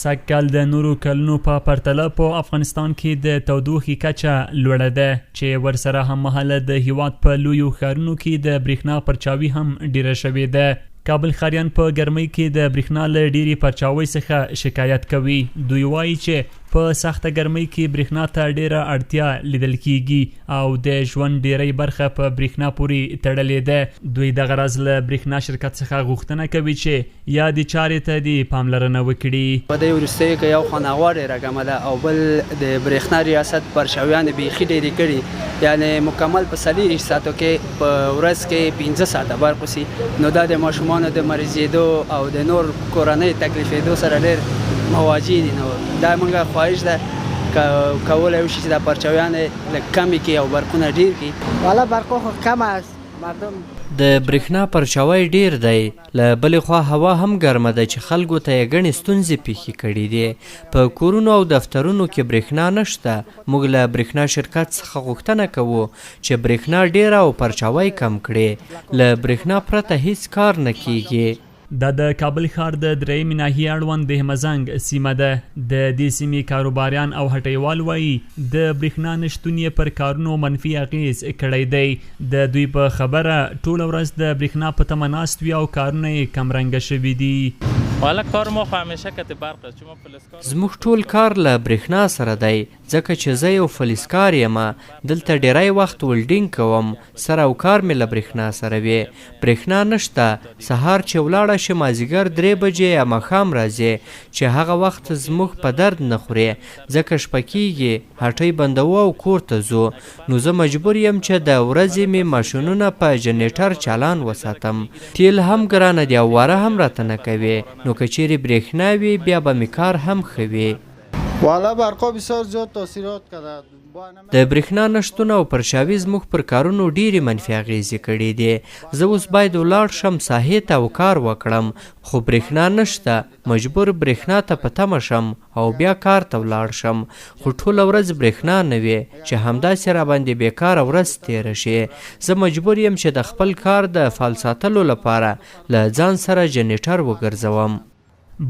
سږکال د نورو کلونو په پرتله په افغانستان کې د تودوخې کچه لوړه ده چې ورسره هممهاله د هیواد په لویو ښارونو کې د برېښنا پرچاوي هم ډیره شوې ده. کابل ښاریان په ګرمۍ کې د برېښنا له ډیرې پرچاوۍ څخه شکایت کوي. دوی وایي چې په سخته ګرمۍ کې برېښنا ته ډیره اړتیا لیدل کیږي او د ژوند ډیری برخه په برېښنا پورې تړلې ده. دوی دغه راز له برېښنا شرکت څخه غوښتنه کوي چې یادې چارې ته دې پاملرنه وکړي. په دې وروستیو کې یو خانوار ډېره کمه ده او بل د برېښنا ریاست پرچاویان بیخي ډېرې کړي، یعنی مکمل په 40 ساعتو کې په ورځ کې 15 ساعته برق وسي، نو دا د ماشومانو د مریضېدو او د نور کورنۍ تکلیفېدو سره ډېر مواجه دي. نو دا موږ خواهش ده کولی وشي چې دا پرچاویان لږ کمې کړي او برقونه ډېر کړي. والا برق خو کم است، مردم د برېښنا پرچاوی ډیر دی، له بلې خوا هوا هم ګرمه ده چې خلکو ته یې ګڼې ستونزې پیښې کړي دي. په کورونو او دفترونو کې برېښنا نشته. موږ له برېښنا شرکت څخه غوښتنه کوو چې برېښنا ډیره او پرچاوی کم کړي. له برېښنا پرته هیڅ کار نه کیږي. دا د کابل ښار د درېیمې ناحیې اړوند د همزنګ سیمه ده. د دې سیمې کاروباریان او هټیوال وایي د برېښنا نشتون یې پر کارونو منفي اغیز کړی دی. د دوی په خبره ټوله ورځ د برېښنا په تمه ناست وي او کارونه یې کمرنګه شوي دي. زموږ ټول کار له برېښنا سره دی، ځکه چې زه یو فلزکار یم. دلته ډیری وخت ولډینګ کوم، سر او کار مې له برېښنا سره وي. برېښنا نشته، سهار چې ولاړه شي مازدیګر 3 بجې یا ماښام راځي چې هغه وخت زموږ په درد نه خوري، ځکه شپه کیږي، هټۍ بندوو او کور ته ځو. نو زه مجبور یم چې د ورځې مې ماشینونه په جنریټر چالان وساتم. تیل هم ګرانه دی او واره هم راته نه کوي. نو که چیرې برېښنا وي بیا به مې کار هم ښه وي. والا برقا بسیار زیاد تاثیرات کرده. د برېښنا نشتون او پرچاوي زموږ پر کارونو ډیرې منفي اغیزې کړي دي. زه اوس باید ولاړ شم ساحې ته او کار وکړم، خو برېښنا نشته. مجبور برېښنا ته په تمه شم او بیا کار ته ولاړ شم، خو ټوله ورځ برېښنا نه وي چې همداسې راباندې بېکاره ورځ تېره شي. زه مجبور یم چې د خپل کار د فعال ساتلو لپاره له ځان سره جنریټر وګرځوم.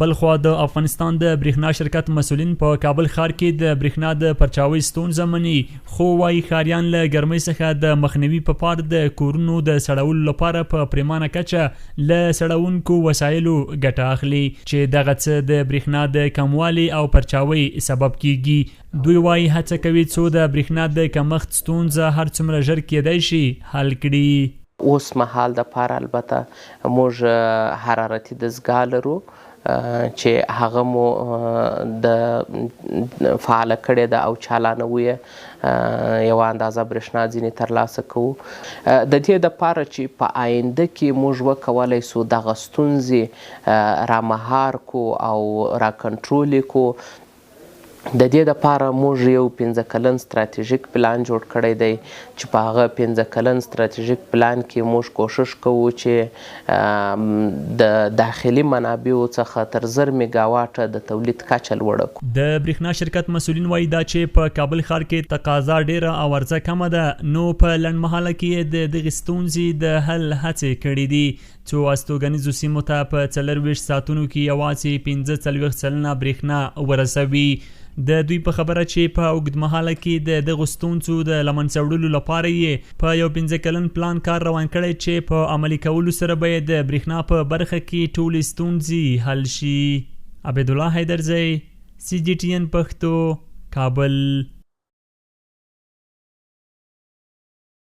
بلخوا د افغانستان د برېښنا شرکت مسؤلین په کابل ښار کې د برېښنا د پرچاوۍ ستونزه مني، خو وايي ښاریان له ګرمۍ څخه د مخنیوي په پار د کورونو د سړولو لپاره په پریمانه کچه له سړونکو وسایلو ګټه اخلي چې دغه څه د برېښنا د کموالي او پرچاوۍ سبب کیږي. دوی وايي هڅه کوي څو د برېښنا د کمښت ستونزه هر څومره ژر کیدای شي حل کړي. اوس مهال د پاره البته موږ حرارتي دستګاه لرو چې هغه مو د فعاله کړې ده او چالانوو یې، یوه اندازه برېښنا ځینې ترلاسه کوو. د دې دپاره چې په آینده کې موږ وکولی سو دغه ستونزې رامهار کو او را کنټرول کو. د دې دپاره موږ یو 15 کلن ستراتیژیک پلان جوړ کړی دی چې په هغه 15 کلن ستراتیژیک پلان کې موږ کوشش کوو چې د داخلي منابعو څخه تر 1000 میګاواټه د تولید کچه لوړه کړو. د برېښنا شرکت مسؤلین وایي دا چې په کابل ښار کې تقاضا ډیره او عرضه کمه ده، نو په لنډمهاله کې د دغې ستونزې د حل هڅې کړي دي. څو استوګنیزو سیمو ته په 24 ساعتونو کې یوازې 45 سلنه برېښنا ورسوي. د دوی په خبره چې په اوږدمهاله کې د دغو ستونزو د له منځه وړلو لپاره یې په یو 15 کلن پلان کار روان کړی چې په عملي کولو سره به یې د برېښنا په برخه کې ټولې ستونزې حل شي. عبدالله حیدرزی، CGTN پښتو، کابل.